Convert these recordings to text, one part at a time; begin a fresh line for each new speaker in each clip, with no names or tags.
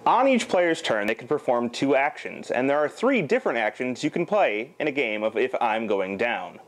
On each player's turn, they can perform 2 actions, and there are 3 different actions you can play in a game of If I'm Going Down.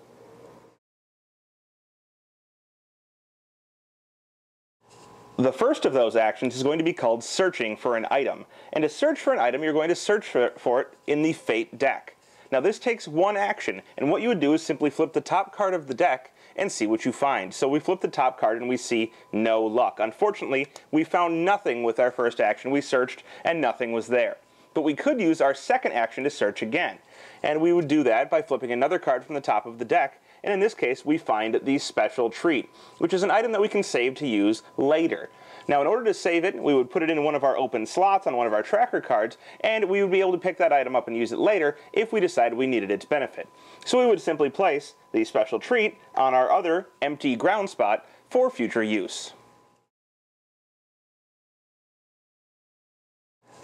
The first of those actions is going to be called searching for an item. And to search for an item, you're going to search for it in the Fate deck. Now this takes 1 action, and what you would do is simply flip the top card of the deck and see what you find. So we flip the top card and we see no luck. Unfortunately, we found nothing with our first action. We searched and nothing was there. But we could use our second action to search again. And we would do that by flipping another card from the top of the deck. And in this case, we find the Special Treat, which is an item that we can save to use later. Now, in order to save it, we would put it in one of our open slots on one of our tracker cards, and we would be able to pick that item up and use it later if we decided we needed its benefit. So we would simply place the Special Treat on our other empty ground spot for future use.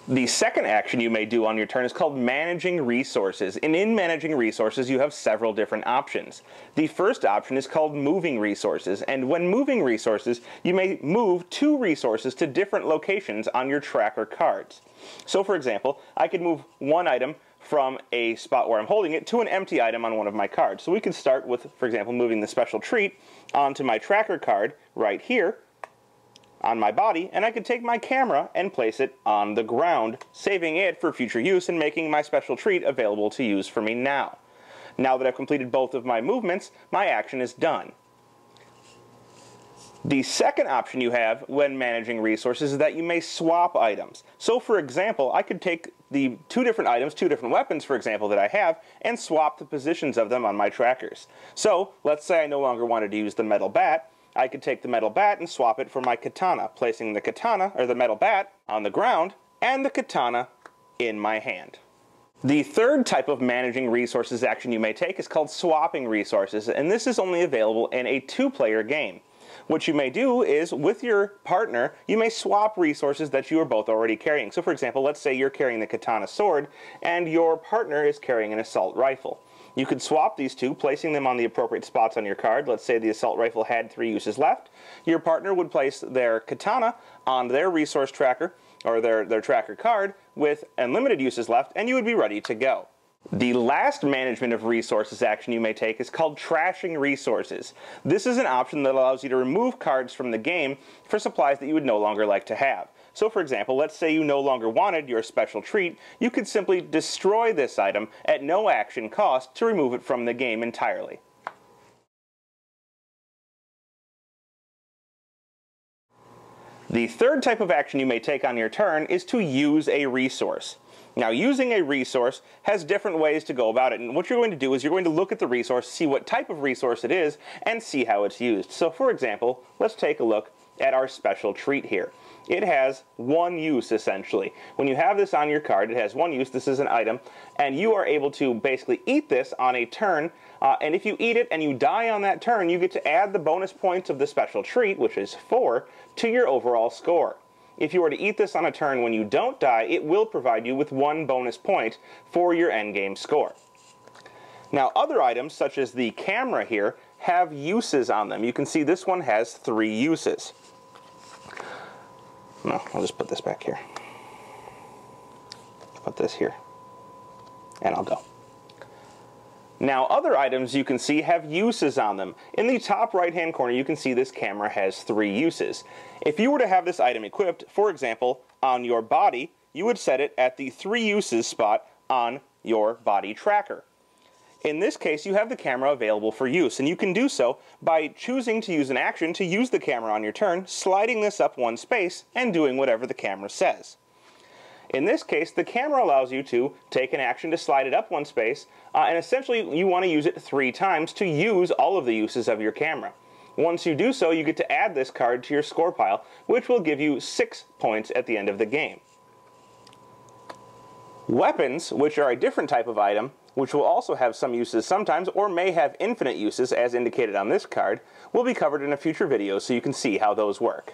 The second action you may do on your turn is called Managing Resources, and in Managing Resources you have several different options. The first option is called Moving Resources, and when moving resources, you may move 2 resources to different locations on your tracker cards. So for example, I could move one item from a spot where I'm holding it to an empty item on one of my cards. So we could start with, for example, moving the Special Treat onto my tracker card right here on my body, and I could take my camera and place it on the ground, saving it for future use and making my Special Treat available to use for me now. Now that I've completed both of my movements, my action is done. The second option you have when managing resources is that you may swap items. So for example, I could take the 2 different items, 2 different weapons for example that I have, and swap the positions of them on my trackers. So let's say I no longer wanted to use the metal bat. I could take the metal bat and swap it for my katana, placing the katana, or the metal bat, on the ground, and the katana in my hand. The third type of managing resources action you may take is called swapping resources, and this is only available in a 2-player game. What you may do is, with your partner, you may swap resources that you are both already carrying. So for example, let's say you're carrying the katana sword, and your partner is carrying an assault rifle. You could swap these 2, placing them on the appropriate spots on your card. Let's say the assault rifle had 3 uses left. Your partner would place their katana on their resource tracker, or their tracker card, with unlimited uses left, and you would be ready to go. The last management of resources action you may take is called trashing resources. This is an option that allows you to remove cards from the game for supplies that you would no longer like to have. So for example, let's say you no longer wanted your Special Treat, you could simply destroy this item at no action cost to remove it from the game entirely. The third type of action you may take on your turn is to use a resource. Now, using a resource has different ways to go about it, and what you're going to do is you're going to look at the resource, see what type of resource it is, and see how it's used. So for example, let's take a look at our Special Treat here. It has 1 use essentially. When you have this on your card, it has 1 use. This is an item, and you are able to basically eat this on a turn, and if you eat it and you die on that turn, you get to add the bonus points of the Special Treat, which is 4, to your overall score. If you were to eat this on a turn when you don't die, it will provide you with 1 bonus point for your endgame score. Now, other items, such as the camera here, have uses on them. You can see this one has 3 uses. No, I'll just put this back here. Put this here. And I'll go. Now, other items you can see have uses on them. In the top right-hand corner, you can see this camera has 3 uses. If you were to have this item equipped, for example, on your body, you would set it at the 3 uses spot on your body tracker. In this case, you have the camera available for use, and you can do so by choosing to use an action to use the camera on your turn, sliding this up 1 space, and doing whatever the camera says. In this case, the camera allows you to take an action to slide it up 1 space, and essentially you want to use it 3 times to use all of the uses of your camera. Once you do so, you get to add this card to your score pile, which will give you 6 points at the end of the game. Weapons, which are a different type of item, which will also have some uses sometimes, or may have infinite uses as indicated on this card, will be covered in a future video so you can see how those work.